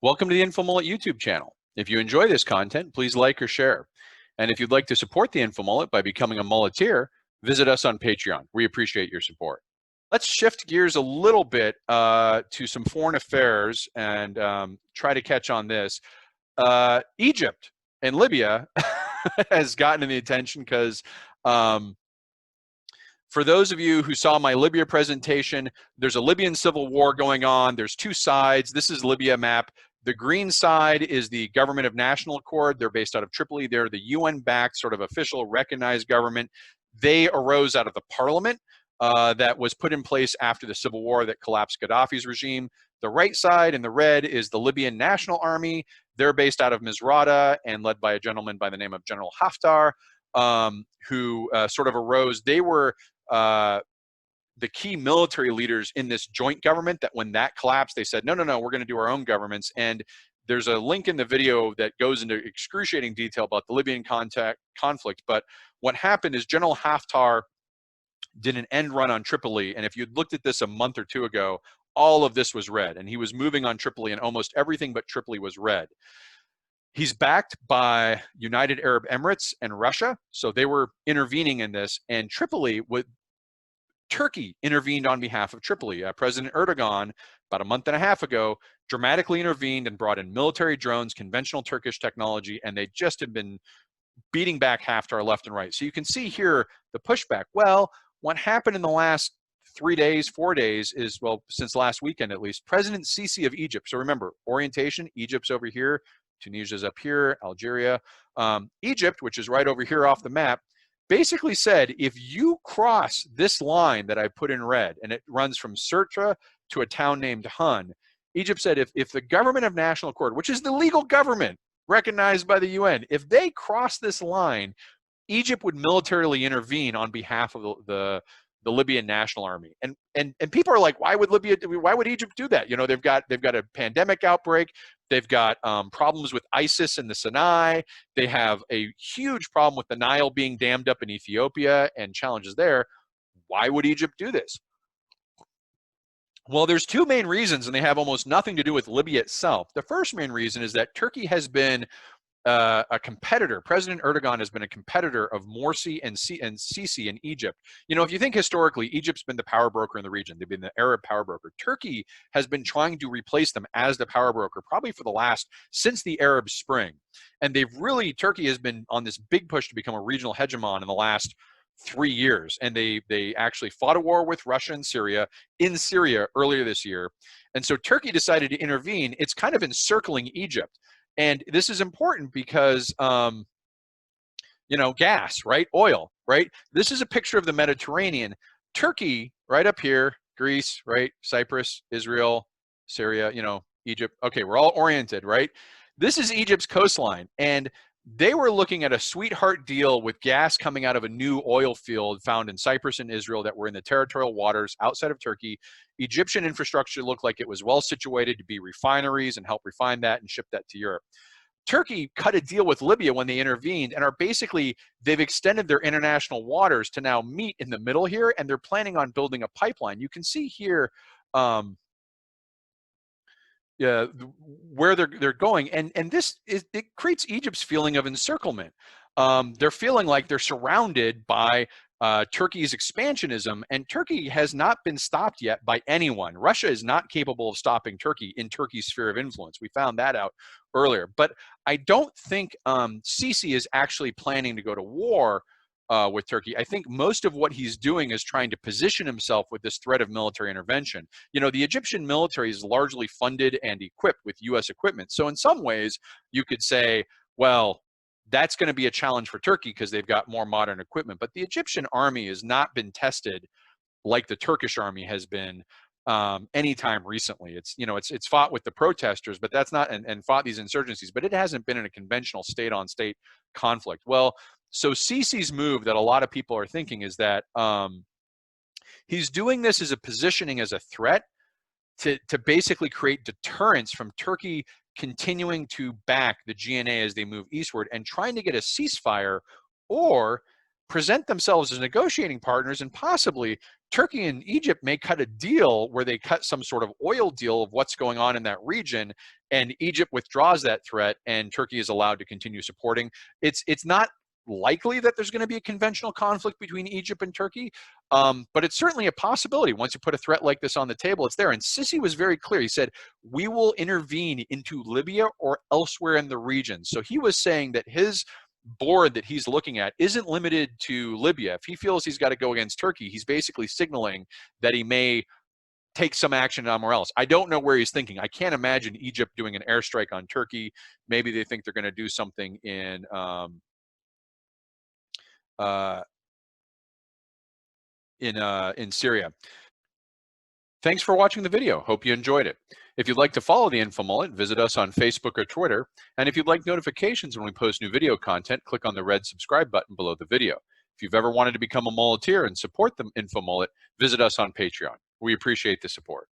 Welcome to the InfoMullet YouTube channel. If you enjoy this content, please like or share. And if you'd like to support the InfoMullet by becoming a mulleteer, visit us on Patreon. We appreciate your support. Let's shift gears a little bit to some foreign affairs and try to catch on this. Egypt and Libya has gotten the attention because for those of you who saw my Libya presentation, there's a Libyan civil war going on. There's two sides. This is Libya map. The green side is the Government of National Accord. They're based out of Tripoli. They're the UN-backed sort of official recognized government. They arose out of the parliament that was put in place after the civil war that collapsed Gaddafi's regime. The right side in the red is the Libyan National Army. They're based out of Misrata and led by a gentleman by the name of General Haftar, who sort of arose. They were the key military leaders in this joint government that when that collapsed, they said, no, we're going to do our own governments. And there's a link in the video that goes into excruciating detail about the Libyan conflict. But what happened is General Haftar did an end run on Tripoli. And if you'd looked at this a month or two ago, all of this was red. And he was moving on Tripoli, and almost everything but Tripoli was red. He's backed by United Arab Emirates and Russia. So they were intervening in this. And Tripoli would Turkey intervened on behalf of Tripoli. President Erdogan, about a month and a half ago, dramatically intervened and brought in military drones, conventional Turkish technology, and they just have been beating back Haftar left and right. So you can see here the pushback. Well, what happened in the last 3 days, 4 days is, well, since last weekend at least, President Sisi of Egypt. So remember, orientation, Egypt's over here, Tunisia's up here, Algeria. Egypt, which is right over here off the map, basically said, if you cross this line that I put in red, and it runs from Sirte to a town named Hun, Egypt said if the Government of National Accord, which is the legal government recognized by the UN, if they cross this line, Egypt would militarily intervene on behalf of the Libyan National Army. And people are like, why would Egypt do that? You know, they've got a pandemic outbreak. They've got problems with ISIS in the Sinai. They have a huge problem with the Nile being dammed up in Ethiopia and challenges there. Why would Egypt do this? Well, there's two main reasons, and they have almost nothing to do with Libya itself. The first main reason is that Turkey has been a competitor. President Erdogan has been a competitor of Morsi and Sisi in Egypt. You know, if you think historically, Egypt's been the power broker in the region. They've been the Arab power broker. Turkey has been trying to replace them as the power broker, probably for since the Arab Spring. And Turkey has been on this big push to become a regional hegemon in the last 3 years. And they actually fought a war with Russia and Syria in Syria earlier this year. And so Turkey decided to intervene. It's kind of encircling Egypt. And this is important because, you know, gas, right? Oil, right? This is a picture of the Mediterranean. Turkey, right up here, Greece, right? Cyprus, Israel, Syria, you know, Egypt. Okay, we're all oriented, right? This is Egypt's coastline. And they were looking at a sweetheart deal with gas coming out of a new oil field found in Cyprus and Israel that were in the territorial waters outside of Turkey. Egyptian infrastructure looked like it was well situated to be refineries and help refine that and ship that to Europe. Turkey cut a deal with Libya when they intervened and they've extended their international waters to now meet in the middle here, and they're planning on building a pipeline. You can see here where they're going, and it creates Egypt's feeling of encirclement. They're feeling like they're surrounded by Turkey's expansionism, and Turkey has not been stopped yet by anyone. Russia is not capable of stopping Turkey in Turkey's sphere of influence. We found that out earlier. But I don't think Sisi is actually planning to go to war with Turkey. I think most of what he's doing is trying to position himself with this threat of military intervention. You know, the Egyptian military is largely funded and equipped with U.S. equipment. So in some ways, you could say, well, that's going to be a challenge for Turkey because they've got more modern equipment. But the Egyptian army has not been tested like the Turkish army has been anytime recently. It's fought with the protesters, but that's not, and fought these insurgencies, but it hasn't been in a conventional state-on-state conflict. Well, so Sisi's move that a lot of people are thinking is that he's doing this as a positioning as a threat to basically create deterrence from Turkey continuing to back the GNA as they move eastward and trying to get a ceasefire or present themselves as negotiating partners and possibly Turkey and Egypt may cut a deal where they cut some sort of oil deal of what's going on in that region, and Egypt withdraws that threat, and Turkey is allowed to continue supporting. It's not likely that there's going to be a conventional conflict between Egypt and Turkey, but it's certainly a possibility. Once you put a threat like this on the table, it's there. And Sisi was very clear. He said, we will intervene into Libya or elsewhere in the region. So he was saying that his board that he's looking at isn't limited to Libya. If he feels he's got to go against Turkey, he's basically signaling that he may take some action somewhere else. I don't know where he's thinking. I can't imagine Egypt doing an airstrike on Turkey. Maybe they think they're going to do something in Syria. Thanks for watching the video. Hope you enjoyed it. If you'd like to follow the Info Mullet, visit us on Facebook or Twitter. And if you'd like notifications when we post new video content, click on the red subscribe button below the video. If you've ever wanted to become a mulleteer and support the Info Mullet, visit us on Patreon. We appreciate the support.